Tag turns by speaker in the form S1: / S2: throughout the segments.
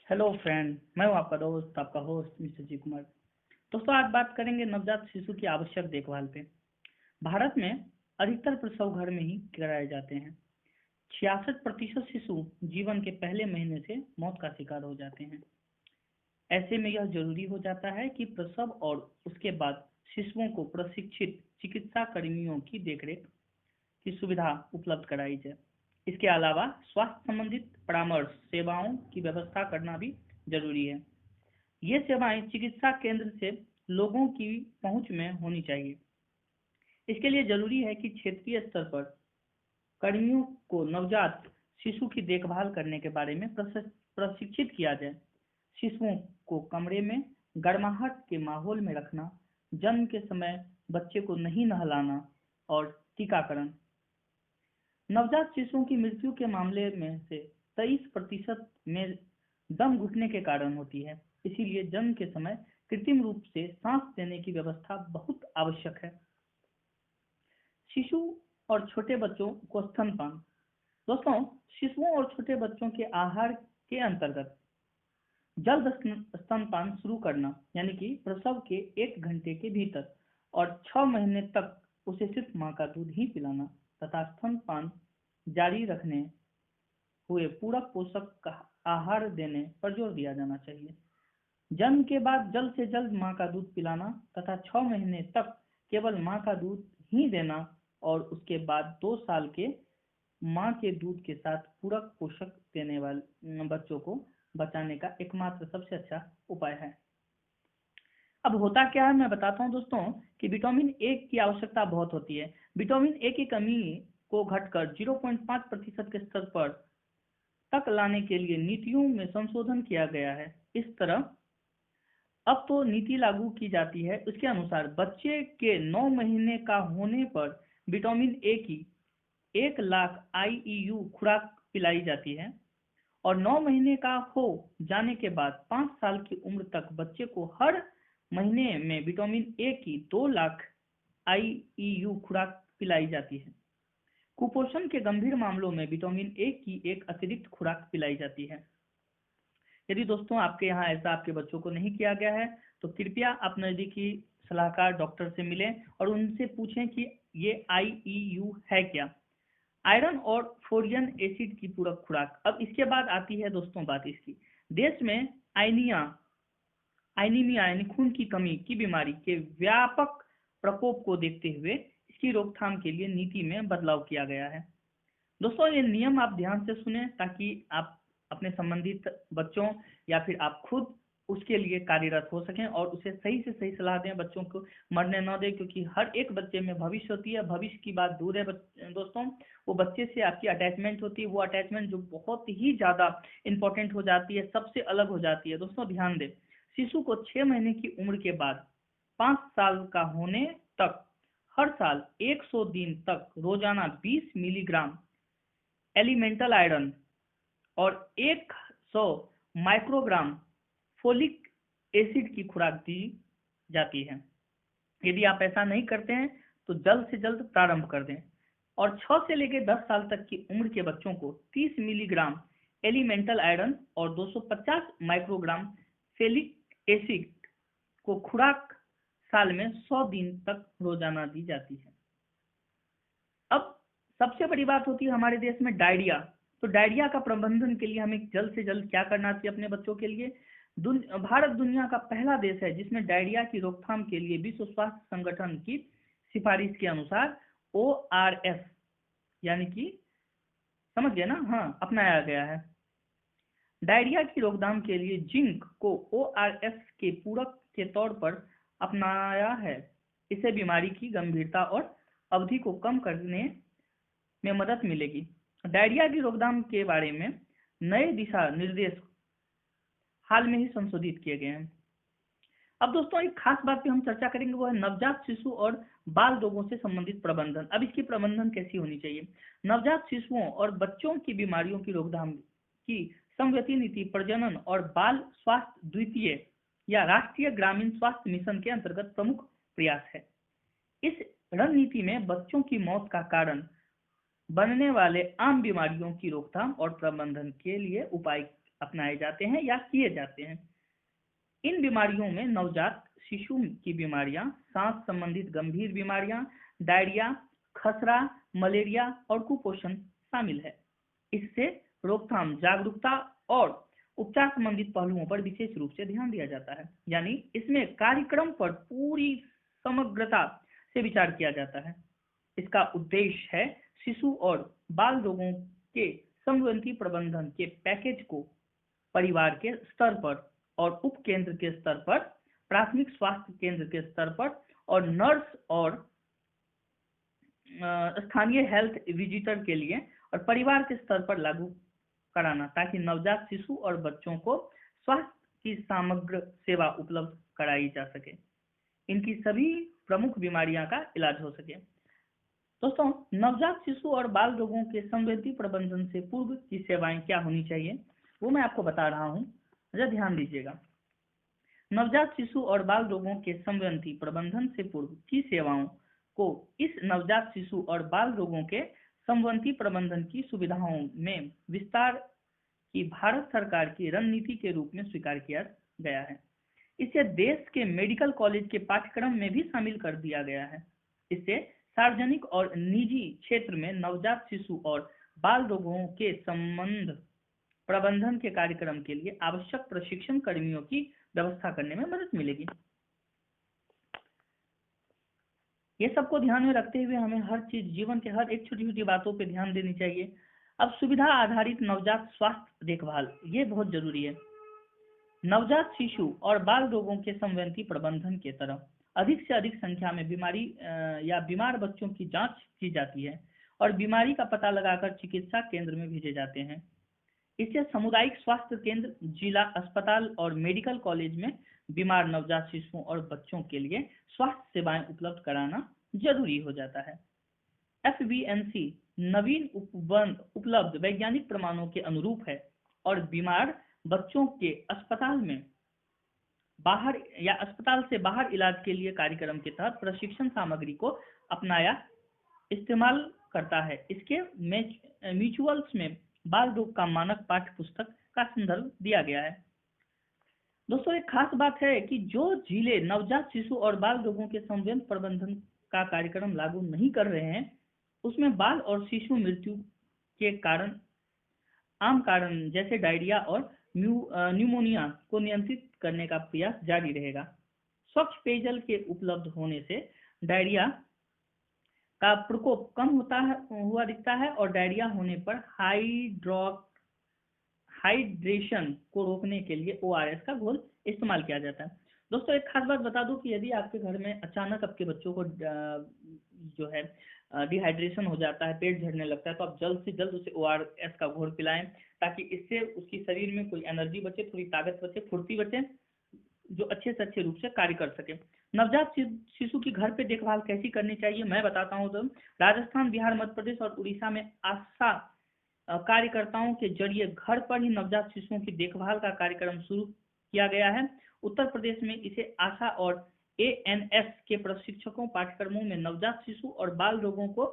S1: Hello friend, मैं हूं आपका दोस्त, आपका होस्ट मिस्टर जी कुमार। दोस्तों, आज बात करेंगे नवजात शिशु की आवश्यक देखभाल पे। भारत में अधिकतर प्रसव घर में ही कराए जाते हैं। 66% शिशु जीवन के पहले महीने से मौत का शिकार हो जाते हैं। ऐसे में यह जरूरी हो जाता है कि प्रसव और उसके बाद शिशुओं को प्रशिक्षित चिकित्सा कर्मियों की देखरेख की सुविधा उपलब्ध कराई जाए। इसके अलावा स्वास्थ्य संबंधित परामर्श सेवाओं की व्यवस्था करना भी जरूरी है। ये सेवाएं चिकित्सा केंद्र से लोगों की पहुंच में होनी चाहिए। इसके लिए जरूरी है कि क्षेत्रीय स्तर पर कर्मियों को नवजात शिशु की देखभाल करने के बारे में प्रशिक्षित किया जाए। शिशुओं को कमरे में गर्माहट के माहौल में रखना, जन्म के समय बच्चे को नहीं नहलाना और टीकाकरण। नवजात शिशुओं की मृत्यु के मामले में से 23% में दम घुटने के कारण होती है। इसीलिए जन्म के समय कृत्रिम रूप से सांस देने की व्यवस्था बहुत आवश्यक है। शिशु और छोटे बच्चों को स्तनपान। दोस्तों, शिशुओं और छोटे बच्चों के आहार के अंतर्गत जल्द स्तनपान शुरू करना, यानी कि प्रसव के 1 घंटे के भीतर और 6 महीने तक उसे सिर्फ माँ का दूध ही पिलाना तथा स्तनपान जारी रखने हुए पूरक पोषक आहार देने पर जोर दिया जाना चाहिए। जन्म के बाद जल्द से जल्द माँ का दूध पिलाना तथा 6 महीने तक केवल माँ का दूध ही देना और उसके बाद 2 साल के माँ के दूध के साथ पूरक पोषक देने वाले बच्चों को बचाने का एकमात्र सबसे अच्छा उपाय है। अब होता क्या है, मैं बताता हूँ दोस्तों कि विटामिन ए की आवश्यकता बहुत होती है। विटामिन ए की कमी को घटकर 0.5% के स्तर पर तक लाने के लिए नीतियों में संशोधन किया गया है। इस तरह अब तो नीति लागू की जाती है। उसके अनुसार बच्चे के 9 महीने का होने पर विटामिन ए की 1 लाख IEU खुराक पिलाई जाती है और 9 महीने का हो जाने के बाद 5 साल की उम्र तक बच्चे को हर महीने में विटामिन ए की 2 लाख IEU खुराक पिलाई जाती है। कुपोषण के गंभीर मामलों में विटामिन ए की एक अतिरिक्त खुराक पिलाई जाती है। यदि दोस्तों आपके यहाँ ऐसा आपके बच्चों को नहीं किया गया है तो कृपया आप नज़दीकी सलाहकार डॉक्टर से मिलें और उनसे पूछें कि ये IEU है क्या। आयरन और फोलिक एसिड की पूरक खुराक। अब इसके बाद आती है दोस्तों बात इसकी। देश में आइनीमिया यानी खून की कमी की बीमारी के व्यापक प्रकोप को देखते हुए इसकी रोकथाम के लिए नीति में बदलाव किया गया है। दोस्तों, ये नियम आप ध्यान से सुने ताकि आप अपने संबंधित बच्चों या फिर आप खुद उसके लिए कार्यरत हो सकें और उसे सही से सही सलाह दें, बच्चों को मरने न दें, क्योंकि हर एक बच्चे में भविष्य होती है। भविष्य की बात दूर है दोस्तों, वो बच्चे से आपकी अटैचमेंट होती है, वो अटैचमेंट जो बहुत ही ज़्यादा इंपॉर्टेंट हो जाती है, सबसे अलग हो जाती है। दोस्तों ध्यान दें, शिशु को 6 महीने की उम्र के बाद 5 साल का होने तक हर साल 100 दिन तक रोजाना 20 मिलीग्राम एलिमेंटल आयरन और 100 माइक्रोग्राम फोलिक एसिड की खुराक दी जाती है। यदि आप ऐसा नहीं करते हैं तो जल्द से जल्द प्रारंभ कर दें और 6 से लेकर 10 साल तक की उम्र के बच्चों को 30 मिलीग्राम एलिमेंटल आयरन और 250 माइक्रोग्राम फेलिक एसिड को खुराक साल में 100 दिन तक रोजाना दी जाती है। अब सबसे बड़ी बात होती है हमारे देश में डायरिया। तो डायरिया का प्रबंधन के लिए हमें जल्द से जल्द क्या करना चाहिए अपने बच्चों के लिए। भारत दुनिया का पहला देश है जिसमें डायरिया की रोकथाम के लिए विश्व स्वास्थ्य संगठन की सिफारिश के अनुसार ORS यानी कि समझ गए ना, हाँ, अपनाया गया है। डायरिया की रोकथाम के लिए जिंक को ORS के पूरक के तौर पर अपनाया है। इससे बीमारी की गंभीरता और अवधि को कम करने में मदद मिलेगी। डायरिया की रोकथाम के बारे में नए दिशा निर्देश हाल में ही संशोधित किए गए हैं। अब दोस्तों एक खास बात पे हम चर्चा करेंगे, वो है नवजात शिशु और बाल रोगों से संबंधित प्रबंधन। अब इसकी प्रबंधन कैसी होनी चाहिए। नवजात शिशुओं और बच्चों की बीमारियों की रोकथाम की समवर्ती नीति प्रजनन और बाल स्वास्थ्य द्वितीय या राष्ट्रीय ग्रामीण स्वास्थ्य मिशन के अंतर्गत प्रमुख प्रयास है। इस रणनीति में बच्चों की मौत का कारण बनने वाले आम बीमारियों की रोकथाम और प्रबंधन के लिए उपाय अपनाए जाते हैं या किए जाते हैं। इन बीमारियों में नवजात शिशु की बीमारियां, सांस संबंधित गंभीर बीमारियां, डायरिया, खसरा, मलेरिया और कुपोषण शामिल है। इससे रोकथाम, जागरूकता और उपचार संबंधित पहलुओं पर विशेष रूप से ध्यान दिया जाता है। यानी इसमें कार्यक्रम पर पूरी समग्रता से विचार किया जाता है। इसका उद्देश्य है शिशु और बाल रोगों के समन्वित प्रबंधन के पैकेज को परिवार के स्तर पर और उप केंद्र के स्तर पर, प्राथमिक स्वास्थ्य केंद्र के स्तर पर और नर्स और स्थानीय हेल्थ विजिटर के लिए और परिवार के स्तर पर लागू कराना, ताकि नवजात शिशु और बच्चों को स्वास्थ्य की समग्र सेवा उपलब्ध कराई जा सके, इनकी सभी प्रमुख बीमारियों का इलाज हो सके। दोस्तों, नवजात शिशु और बाल रोगों के संवेदी प्रबंधन से पूर्व की सेवाएं क्या होनी चाहिए, वो मैं आपको बता रहा हूँ, जरा ध्यान दीजिएगा। नवजात शिशु और बाल रोगों के संवेदी प्रबंधन से पूर्व की सेवाओं को इस नवजात शिशु और बाल रोगों के संवेदी प्रबंधन की सुविधाओं में विस्तार की भारत सरकार की रणनीति के रूप में स्वीकार किया गया है। इसे देश के मेडिकल कॉलेज के पाठ्यक्रम में भी शामिल कर दिया गया है। इससे सार्वजनिक और निजी क्षेत्र में नवजात शिशु और बाल रोगों के संबंध प्रबंधन के कार्यक्रम के लिए आवश्यक प्रशिक्षण कर्मियों की व्यवस्था करने में मदद मिलेगी। ये सबको ध्यान में रखते हुए हमें हर चीज, जीवन के हर एक छोटी छोटी बातों पे ध्यान देनी चाहिए। अब सुविधा आधारित नवजात स्वास्थ्य देखभाल, ये बहुत जरूरी है। नवजात शिशु और बाल रोगों के संवेदी प्रबंधन के तरफ अधिक से अधिक संख्या में बीमारी या बीमार बच्चों की जांच की जाती है और बीमारी का पता लगाकर चिकित्सा केंद्र में भेजे जाते हैं। इससे सामुदायिक स्वास्थ्य केंद्र, जिला अस्पताल और मेडिकल कॉलेज में बीमार नवजात शिशुओं और बच्चों के लिए स्वास्थ्य सेवाएं उपलब्ध कराना जरूरी हो जाता है। FBNC नवीन उपलब्ध वैज्ञानिक प्रमाणों के अनुरूप है और बीमार बच्चों के अस्पताल में बाहर या अस्पताल से बाहर इलाज के लिए कार्यक्रम के तहत प्रशिक्षण सामग्री को अपनाया इस्तेमाल करता है। इसके म्यूचुअल्स में बाल रोग का मानक पाठ्य पुस्तक का संदर्भ दिया गया है। दोस्तों, एक खास बात है कि जो जिले नवजात शिशु और बाल रोगों के संवेदन प्रबंधन का कार्यक्रम लागू नहीं कर रहे हैं, उसमें बाल और शिशु मृत्यु के कारण आम कारण जैसे डायरिया और न्यूमोनिया को नियंत्रित करने का प्रयास जारी रहेगा। स्वच्छ पेयजल के उपलब्ध होने से डायरिया का प्रकोप कम हुआ दिखता है और डायरिया होने पर हाइड्रेशन को रोकने के लिए ORS का घोल इस्तेमाल किया जाता है। दोस्तों, एक खास बात बता दूं कि यदि आपके घर में अचानक आपके बच्चों को जो है डिहाइड्रेशन हो जाता है, पेट झड़ने लगता है, तो आप जल्द से जल्द उसे ORS का घोल पिलाएं, ताकि इससे उसकी शरीर में कोई एनर्जी बचे, थोड़ी ताकत बचे, फुर्ती बचे, जो अच्छे से अच्छे रूप से कार्य कर सके। नवजात शिशु की घर पे देखभाल कैसी करनी चाहिए, मैं बताता हूँ। तो राजस्थान, बिहार, मध्य प्रदेश और उड़ीसा में आशा कार्यकर्ताओं के जरिए घर पर ही नवजात शिशुओं की देखभाल का कार्यक्रम शुरू किया गया है। उत्तर प्रदेश में इसे आशा और ANS के प्रशिक्षकों पाठ्यक्रमों में नवजात शिशु और बाल रोगों को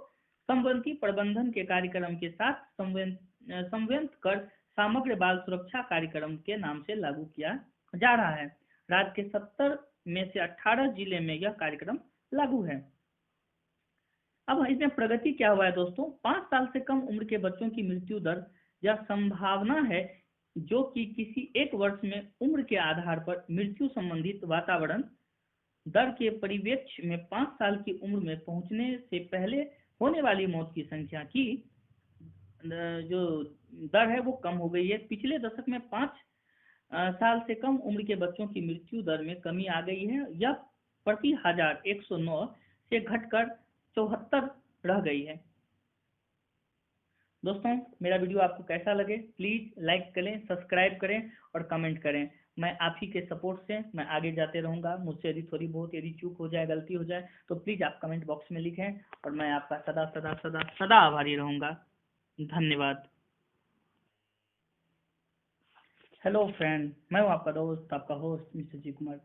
S1: संवेदी प्रबंधन के कार्यक्रम के साथ संवेद कर समग्र बाल सुरक्षा कार्यक्रम के नाम से लागू किया जा रहा है। राज्य के 70 में से 18 जिले में यह कार्यक्रम लागू है। अब इसमें प्रगति क्या हुआ है दोस्तों? 5 साल से कम उम्र के बच्चों की मृत्यु दर या संभावना है, जो कि किसी एक वर्ष में उम्र के आधार पर मृत्यु संबंधित वातावरण दर के परिप्रेक्ष्य में 5 साल की उम्र में पहुंचने से पहले होने वाली मौत की संख्या की जो दर है वो कम हो गई है। पिछले दशक में 5 साल से कम उम्र के बच्चों की मृत्यु दर में कमी आ गई है। यह प्रति 1000 109 से घटकर 74 रह गई है। दोस्तों, मेरा वीडियो आपको कैसा लगे, प्लीज़ लाइक करें, सब्सक्राइब करें और कमेंट करें। मैं आप ही के सपोर्ट से मैं आगे जाते रहूँगा। मुझसे यदि थोड़ी बहुत यदि चूक हो जाए, गलती हो जाए, तो प्लीज़ आप कमेंट बॉक्स में लिखें और मैं आपका सदा सदा सदा सदा आभारी रहूँगा। धन्यवाद। हेलो फ्रेंड, मैं हूँ आपका दोस्त, आपका होस्ट मिस्टर जी कुमार।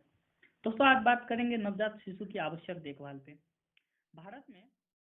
S1: दोस्तों, आज बात करेंगे नवजात शिशु की आवश्यक देखभाल पे। भारत में